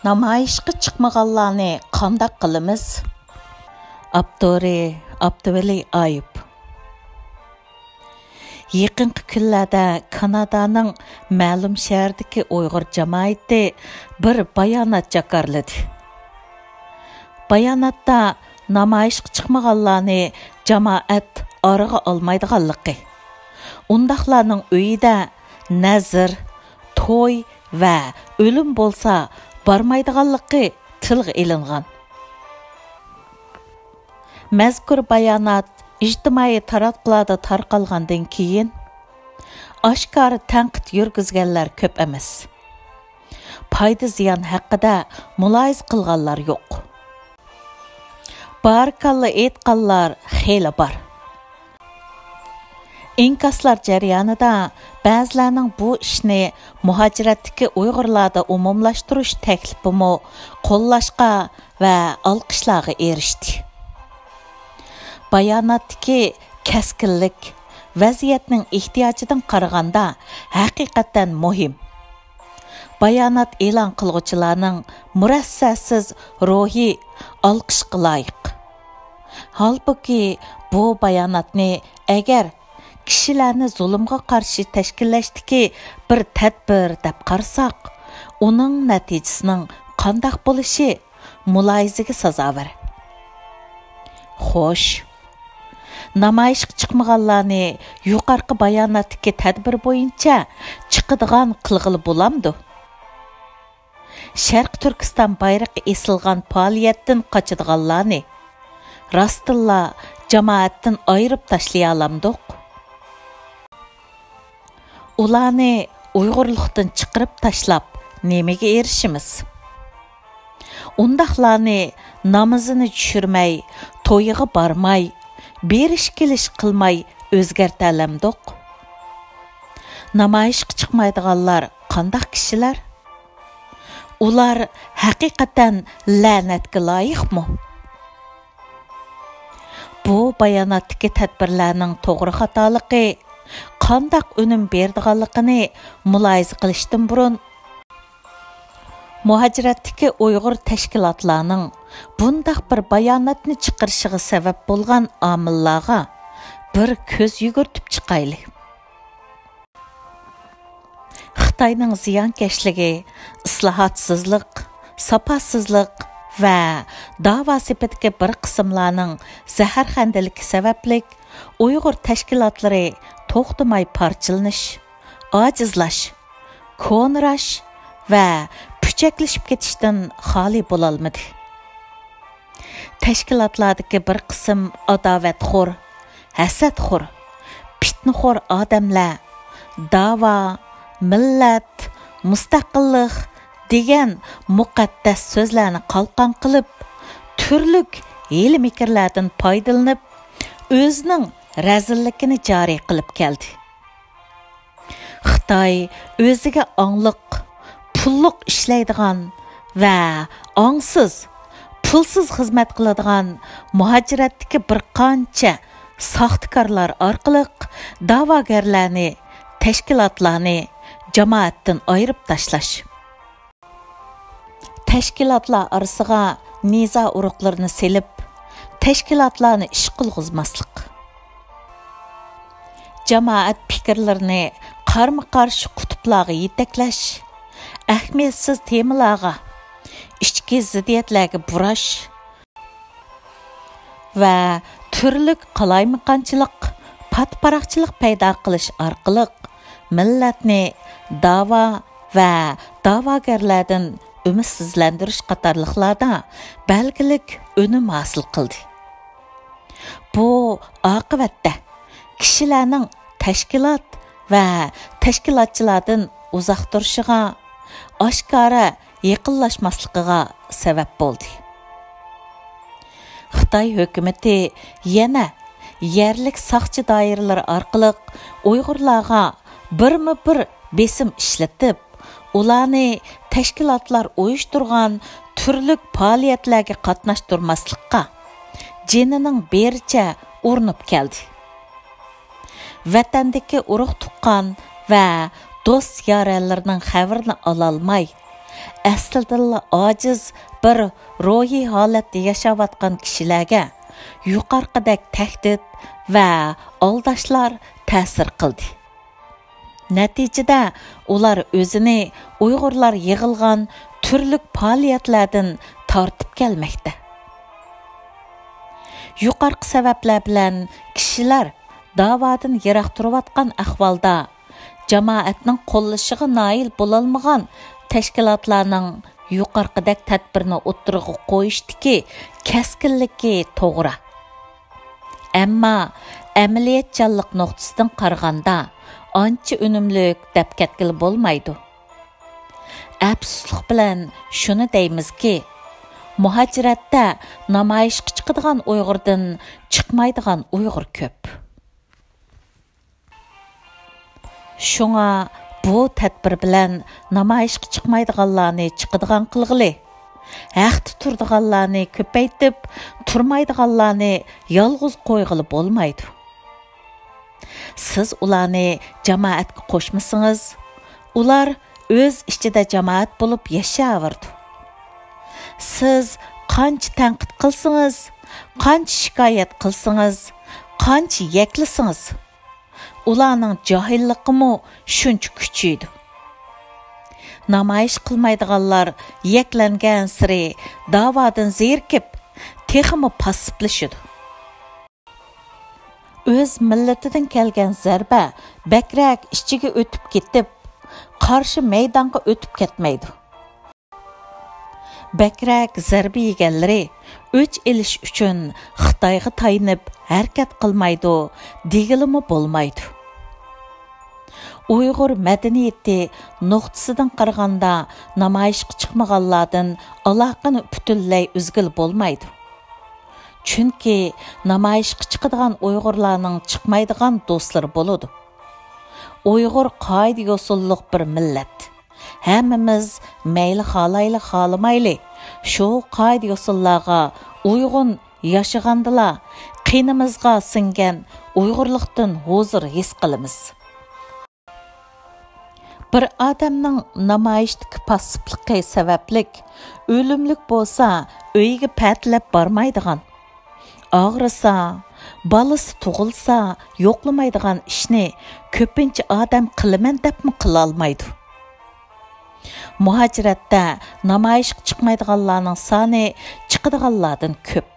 Namoyishga chiqmaganlarni qanday qilamiz? Abduri Abduvali Ayub. Yaqinqi kunlarda Kanadaning ma'lum shahridagi Uyg'ur jamoati bir bayonot jakarladi. Bayonotda namoyishga chiqmaganlarni jamoat oraga olmaydiganligi, undaqlarning uyida nazr, to'y va o'lim bo'lsa barmaydiganligi tilga ilingan. Mazkur bayonot ijtimoiy taratqularda tarqalgandan keyin oshkor tanqid yurgizganlar ko'p emas. Foyda ziyon haqida muloyiz qilganlar yo'q. Barkalla aytganlar xeyli bor. İnkaslar jarayonida ba'zilarning bu ishni muhojiratdagi Uyg'urlarda umumlashtirish taklifimi qo'llashga va olqishlarga erishdi. Bayonotdagi kaskinlik vaziyatning ehtiyojidan qaraganda haqiqatan muhim. Bayonot e'lon qiluvchilarning murassasiz ruhi olqishga loyiq. Halbuki bu bayonotni agar kishilarni zulmga qarshi tashkillashdagi bir tadbir deb qarasak, uning natijasining qanday bo'lishi muloyizaga sazovor. Xo'sh, namoyishga chiqmaganlarni yuqorqi bayonotdagi tadbir bo'yicha chiqadigan qilg'ili bo'lamdi. Sharq Turkiston bayrog'i esilgan faoliyatdan qochadiganlarni rostilla jamoatdan ayirib tashlay olamdiq. Ularni Uyg'urlikdan chiqarib tashlab nimaga erishimiz? Undaqlarni namozini tushirmay, to'yiga bormay, berish kelish qilmay o'zgartalamdiq. Namoyishga chiqmaydiganlar qanday kishilar? Ular haqiqatan la'natga loyiqmi? Bu bayonotdagi tadbirlarning to'g'ri xatoligi qanday unum berdiganligini muloyiza qilishdan burun muhojiratdagi Uyg'ur tashkilotlarning bundaq bir bayonotni chiqarishiga sabab bo'lgan omillarga bir ko'z yugurtib chiqayli. Xitoyning ziyonkashligi, islohotsizlik, saposizlik va da'vo sifatidagi bir qismlarning zaharxandaligi sababli Uyg'ur tashkilotlari to'xtamay parchalanish, ojizlash, ko'nrash va puchaklashib ketishdan xoli bo'la olmadi. Tashkilotlardagi bir qism adovatxo'r, hasadxo'r, fitnaxo'r odamlar da'vo, millat, mustaqillik degan muqaddas so'zlarni qalqon qilib, turli hiyla-mikrlardan foydalanib, o'zining razilligini joriy qilib keldi. Xitoy o'ziga ongliq, pulliq ishlaydigan va ongsiz, pulsiz xizmat qiladigan muhojiratdagi bir qancha soxtakorlar orqali da'vogarlarni, tashkilotlarni jamoatdan ayirib tashlash, tashkilotlar orasiga nizo uruqlarini selib, tashkilotlarni ish qilg'izmaslik, jamoat fikrlarini qarma-qarshi qutblarga yetaklash, ahamiyatsiz temalarga, ichki ziddiyatlarga burash va turli qalaymaqonchilik, patparaqchilik paydo qilish orqali millatni da'vo va da'vogarlardan umidsizlantirish qatorliqlarda belgilik unum hosil qildi. Bu oqibatda kishilarning tashkilot va tashkilotchilardan uzoq turishiga, oshkora yaqinlashmasligiga sabab bo'ldi. Xitoy hukumati yana yerlik soqchi doiralari orqali Uyg'urlarga birma-bir besim ishlatib, ularni tashkilotlar uyushtirgan turli faoliyatlarga qatnashtirmaslikka jinining bericha urinib keldi. Vatandagi urug' tuqqan va do'st yoralarining xabarini ololmay, aslida ojiz bir ruhiy holatda yashayotgan kishilarga yuqorqidek tahdid va aldashlar ta'sir qildi. Natijada ular o'zini Uyg'urlar yig'ilgan turli faoliyatlardan tortib kelmoqda. Yuqorqi sabablar bilan kishilar da'vodan yiroq turayotgan ahvolda jamoatning qo'llashiga noil bo'lolmagan tashkilotlarning yuqorqidek tadbirni o'ttirg'i qo'yishdiki kaskinligi to'g'ri. Ammo amaliyotchanlik nuqtasidan qaraganda ancha unumlik deb ketgili bo'lmaydi. Afsuslik bilan shuni deymizki, muhojiratda namoyishga chiqadigan Uyg'urdan chiqmaydigan Uyg'ur ko'p. Shunga bu tadbir bilan namoyishga chiqmaydiganlarni chiqadigan qilg'ili, haqda turdiganlarni ko'paytib, turmaydiganlarni yolg'iz qo'yg'ili bo'lmaydi. Siz ularni jamoatga qo'shmasangiz, ular o'z ichida jamoat bo'lib yashayverdi. Siz qancha tanqid qilsangiz, qancha shikoyat qilsangiz, qancha yaklasangiz, ularning johilligimi shuncha kuchaydi. Namoyish qilmaydiganlar yaklangan siri da'vodan zerikib, texmi passiblashadi. O'z millatidan kelgan zarba bakrak ichiga o'tib ketib, qarshi maydonga o'tib ketmaydi. Bakrak zarba yeganlari o'ch elish uchun Xitoyga tayinib harakat qilmaydi, degilimi bo'lmaydi. Uyg'ur madaniyati nuqtasidan qaraganda namoyishga chiqmaganlardan aloqani butunlay uzgil bo'lmaydi. Chunki namoyishga chiqadigan Uyg'urlarning chiqmaydigan do'stlari bo'ladi. Uyg'ur qoida yo'sulliq bir millat. Hammamiz mayli xolayli xolamayli shu qoida yo'sullarga uyg'un yashagandila qinimizga singan Uyg'urlikdan huzur his qilamiz. Bir odamning namoyishdagi passibligi sabablik o'limlik bo'lsa, uyiga patlab bormaydigan, og'risa, balasi tug'ilsa yo'qlamaydigan ishni ko'pincha odam qilaman debmi qila olmaydi. Muhojiratda namoyishga chiqmaydiganlarning soni chiqadiganlardan ko'p.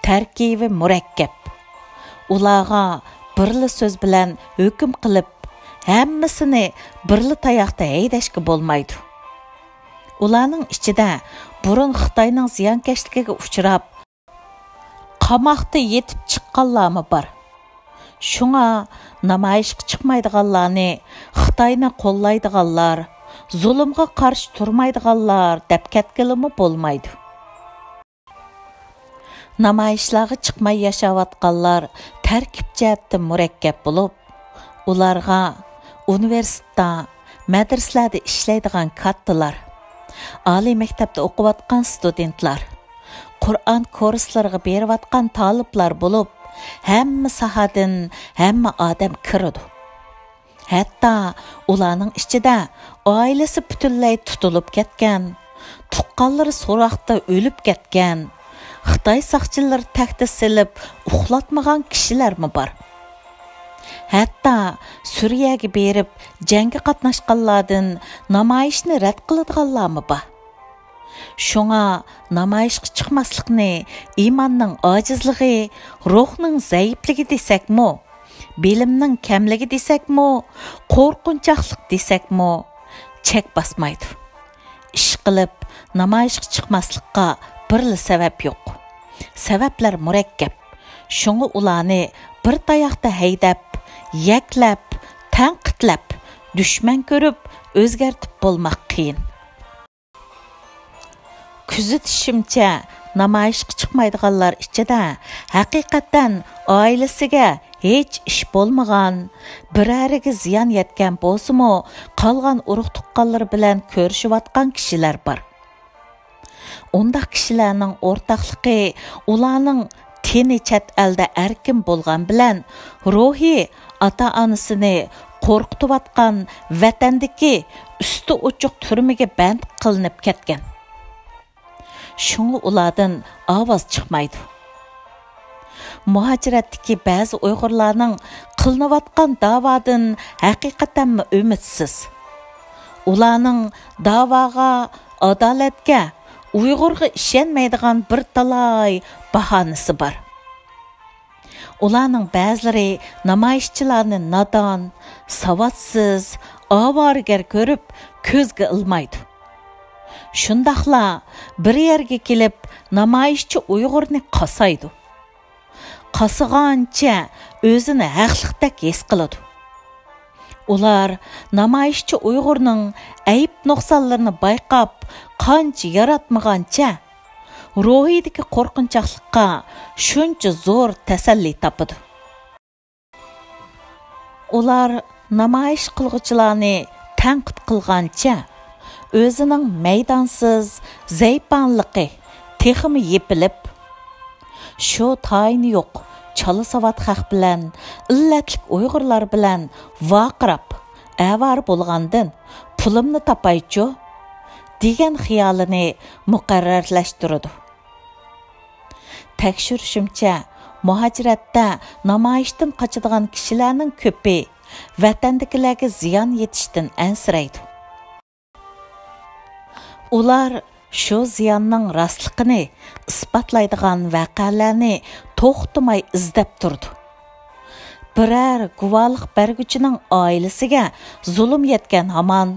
Tarkibi murakkab. Ularga birli so'z bilan hukm qilib, hammasini birli tayoqda haydashga bo'lmaydi. Ularning ichida burun Xitoyning ziyonkashligiga uchrab, qamoqda yetib chiqqanlarmi bor. Shunga namoyishga chiqmaydiganlarni Xitoyni qo'llaydiganlar, zulmga qarshi turmaydiganlar deb ketgilimi bo'lmaydi. Namoyishlarga chiqmay yashayotganlar tarkib jihatdan murakkab bo'lib, ularga universitetda, madrasalarda ishlaydigan kattalar, oliy maktabda o'qiyotgan studentlar, Qur'on kurslariga berayotgan taliblar bo'lib, hamma sohadan hamma odam kiradi. Hatto ularning ichida oilasi butunlay tutilib ketgan, tuqqanlari so'roqda o'lib ketgan, Xitoy saqchilari taxta silib uxlatmagan kishilarmi bor. Hatto Suriyaga berib jangga qatnashganlardan namoyishni rad qiladiganlarmi bor. Shunga namoyishga chiqmaslikni iymonning ojizligi, ruhning zaifligi desakmi, bilimning kamligi desakmi, qo'rqinchoqlik desakmi, chek basmaydi. Ish qilib namoyishga chiqmaslikqa birli sabab yo'q. Sabablar murakkab. Shunga ularni bir tayoqda haydab, yaklab, tanqidlab, dushman ko'rib, o'zgartib bo'lmoq qiyin. Kuzatishimcha, namoyishga chiqmaydiganlar ichida haqiqatan oilasiga hech ish bo'lmagan, birariga ziyon yetgan bo'lsa-mu, qolgan urug' tuqqanlar bilan ko'rishayotgan kishilar bor. Undaq kishilarning o'rtaqligi ularning teni chet elda erkin bo'lgan bilan ruhi ota-onasini qo'rqitayotgan vatandagi usti ochiq turmaga band qilinib ketgan. Shunga ulardan ovoz chiqmaydi. Muhojiratdagi ba'zi Uyg'urlarning qilinayotgan da'vodan haqiqatan umidsiz. Ularning da'voga, adolatga, Uyg'urga ishonmaydigan bir talay bahonasi bor. Ularning ba'zilari namoyishchilarni nodon, savotsiz, ovorgar ko'rib, ko'zga ilmaydi. Shundaqla bir yerga kelib, namoyishchi Uyg'urni qasaydi. Qasıgancha o'zini haqliqdek his qiladi. Ular namoyishchi Uyg'urning ayib nuqsonlarini bayqab, qancha yaratmagancha ruhidagi qo'rqinchoqlikqa shuncha zo'r tasalli topadi. Ular namoyish qilguvchilarni tanqid qilgancha o'zining maydonsiz zaypanligi texmi yepilib, shu tayini yo'q chala savat xalq bilan illatlik Uyg'urlar bilan vaqirab avar bo'lgandan pulimni topaychu degan xiyolini muqarrarlashtirdi. Tekshirishimcha, muhojiratda namoyishdan qochadigan kishilarning ko'pi vatandagilarga ziyon yetishdan ansiraydi. Ular shu ziyonning rostligini isbotlaydigan voqealarni to'xtamay izlab turdi. Biror guvohlik berguchining oilasiga zulm yetgan hamon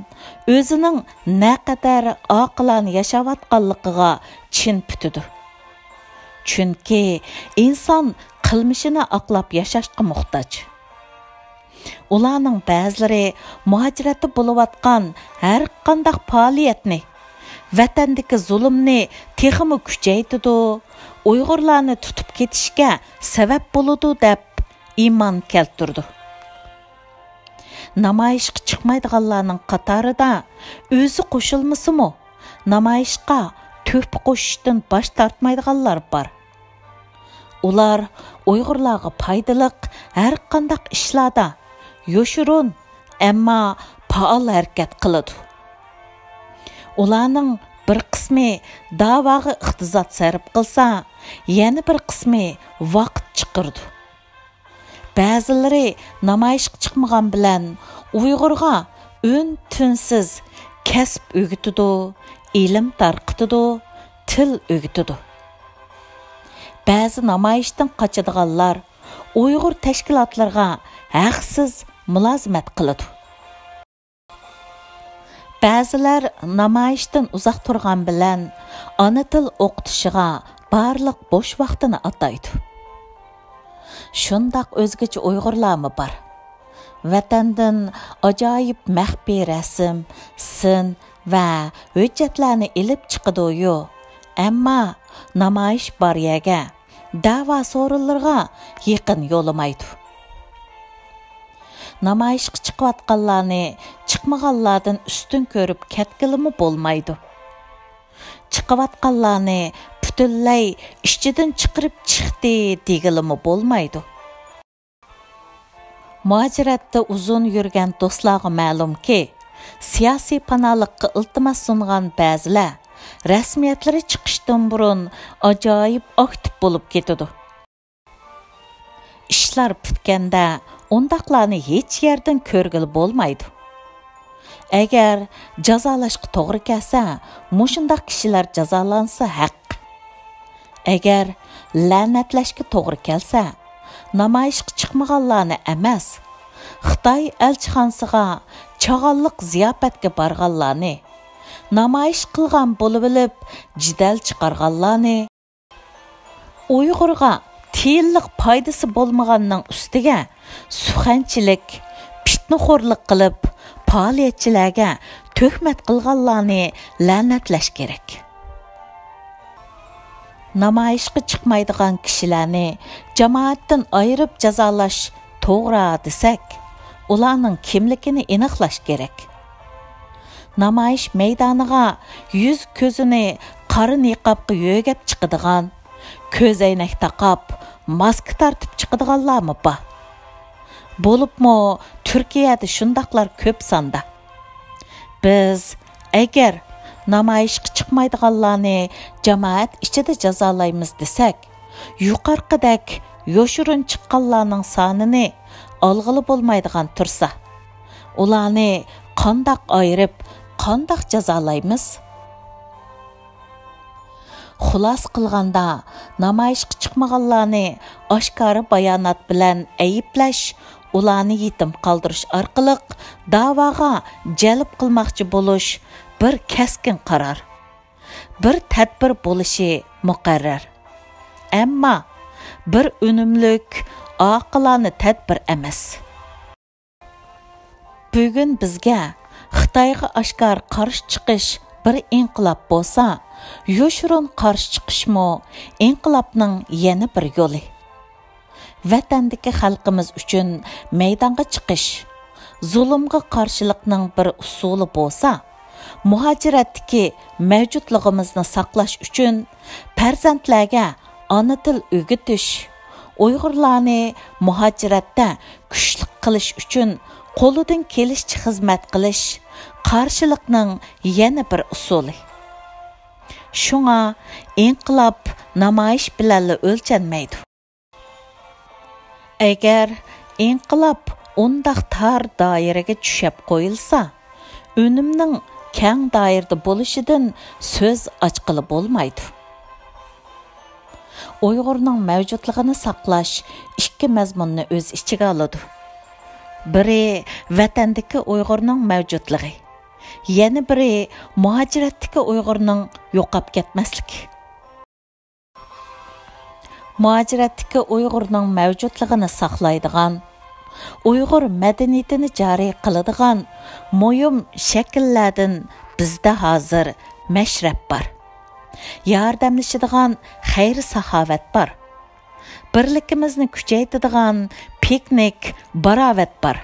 o'zining naqadar oqilona yashayotganligiga chin putidi. Chunki inson qilmishini aqlab yashashga muhtoj. Ularning ba'zilari muhojiratda bo'layotgan har qanday faoliyatni, vatandagi zulmni texmi kuchaytirdi, Uyg'urlarni tutib ketishga sabab bo'ladi deb iymon keltirdi. Namoyishga chiqmaydiganlarning qatorida o'zi qo'shilmasimi, namoyishga to'p qo'shishdan bosh tortmaydiganlar bor. Ular Uyg'urlarga foydaliq har qanday ishlarda yo'shirun, ammo faol harakat qiladi. Ularning bir qismi da'voga iqtizod sarf qilsa, yana bir qismi vaqt chiqirdi. Ba'zilari namoyishga chiqmagan bilan Uyg'urga tunsiz kasb o'gitidi, ilm tarqitidi, til o'gitidi. Ba'zi namoyishdan qochadiganlar Uyg'ur tashkilotlarga haqsiz mulozimat qiladi. Ba'zilar namoyishdan uzoq turgan bilan ona til o'qitishiga barliq bo'sh vaqtini ataydi. Shundoq o'zgacha Uyg'urlarmi bor. Vatandan ajoyib maxfiy rasm, sin va hujjatlarni ilib chiqadi-yu, ammo namoyish bor yerga, da'vo so'rinlarga yaqin yo'lamaydi. Namoyishga chiqayotganlarni chiqmaganlardan ustun ko'rib ketgilimi bo'lmaydi. Chiqayotganlarni butunlay ishchidan chiqirib chiqdi degilimi bo'lmaydi. Muhojiratda uzun yurgan do'stlarga ma'lumki, siyosiy panohlikqa iltimos sungan ba'zilar rasmiyatlari chiqishdan burun ajoyib aktiv bo'lib ketadi. Ishlar bitganda undaqlarni hech yerdan ko'rgili bo'lmaydi. Agar jazolashga to'g'ri kelsa, mushundaq kishilar jazolansa haq. Agar la'natlashga to'g'ri kelsa, namoyishga chiqmaganlarni emas, Xitoy elchixonasiga chag'alliq ziyofatga borganlarni, namoyish qilgan bo'lib bilib, jidal chiqarganlarni, Uyg'urga tiyinlik foydasi bo'lmaganning ustiga suxanchilik, fitnaxo'rlik qilib, faoliyatchilarga tuhmat qilganlarni la'natlash kerak. Namoyishga chiqmaydigan kishilarni jamoatdan ayirib jazolash to'g'ri desak, ularning kimligini aniqlash kerak. Namoyish maydoniga yuz ko'zini qora niqobga yo'gab chiqadigan, ko'zoynak taqab, maska tortib chiqadiganlarmi bor? Bo'libmi Türkiyədə şundaqlar köp sanda. Biz əgər namayışqa chiqmaydiganlarni jamoat ichida jazolaymiz desak, yuqorqidek yoshurun chiqqanlarning sonini olg'ili bo'lmaydigan tursa, ularni qandoq ayirib, qandoq jazolaymiz? Xulos qilganda, namoyishga chiqmaganlarni oshkora bayonot bilan ayiblash, ularni yetim qoldirish orqali da'voga jalb qilmoqchi bo'lish bir keskin qaror, bir tadbir bo'lishi muqarrar. Ammo bir unumlik, oqilona tadbir emas. Bugun bizga Xitoyga oshkor qarshi chiqish bir inqilob bo'lsa, yoshurun qarshi chiqishmo inqilobning yana bir yo'li. Vatandagi xalqimiz uchun maydonga chiqish zulmga qarshilikning bir usuli bo'lsa, muhojiratdagi mavjudligimizni saqlash uchun farzandlarga ona til o'gitish, Uyg'urlarni muhojiratda kuchli qilish uchun qo'lidan kelishicha xizmat qilish qarshilikning yana bir usuli. Shunga inqilob namoyish bilan o'lchanmaydi. Agar inqilob undaq tar doiraga tushib qo'yilsa, unumning keng doirada bo'lishidan so'z ochqili bo'lmaydi. Uyg'urning mavjudligini saqlash ikki mazmunni o'z ichiga oladi. Biri vatandagi Uyg'urning mavjudligi, yana biri muhojiratdagi Uyg'urning yo'qolib ketmasligi. Muhojiratdagi Uyg'urning mavjudligini saqlaydigan, Uyg'ur madaniyatini joriy qiladigan muhim shakllardan bizda hozir mashrab bor. Yordamlashadigan xayr-saxovat bor. Birlikimizni kuchaytiradigan piknik, barovat bor.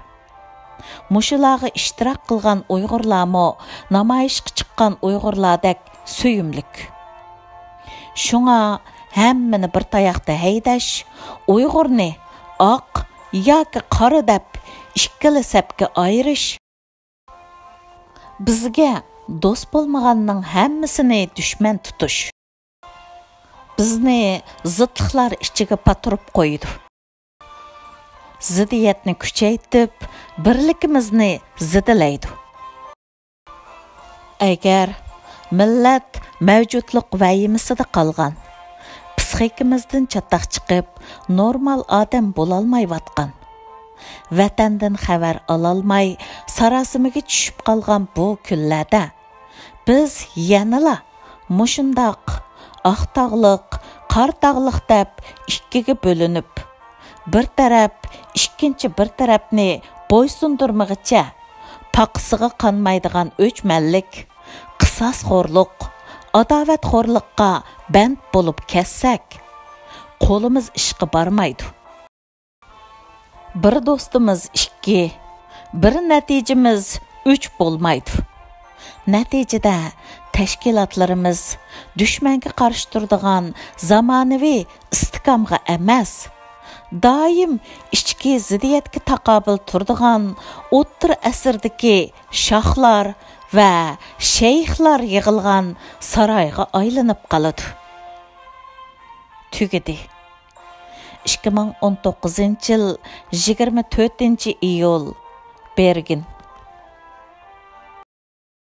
Mushularga ishtirok qilgan Uyg'urlarmo namoyishga chiqqan Uyg'urlardek suyumlik. Shunga hammani bir tayoqda haydash, Uyg'urni oq yoki qora deb ikkala sapga ayirish, bizga do'st bo'lmaganning hammasini dushman tutish, bizni zidliklar ichiga patirib qo'ydi. Ziddiyatni kuchaytirib, birlikimizni zidilaydi. Agar millat mavjudlik vayimisida qolgan, psixikimizdan chataq chiqib, normal odam bo'lolmayotgan, vatandan xabar ololmay, sarosimaga tushib qolgan bu kunlarda biz yanala mushundoq oqtog'liq, qortog'liq deb ikkiga bo'linib, bir taraf ikkinchi bir tarafni bo'ysundirmag'icha paqisiga qonmaydigan o'chmanlik, qisosxo'rlik, adovatxo'rlikqa band bo'lib ketsak, qo'limiz ishga bormaydi. Bir do'stimiz 2, bir natijamiz 3 bo'lmaydi. Natijada tashkilotlarimiz dushmanga qarshi turadigan zamonaviy istiqomga emas, doim ichki ziddiyatga taqobil turadigan o'ttir asrdagi shohlar va shayxlar yig'ilgan saroyga aylanib qoladi. Tugadi. 2019 yil 24 iyul Bergin.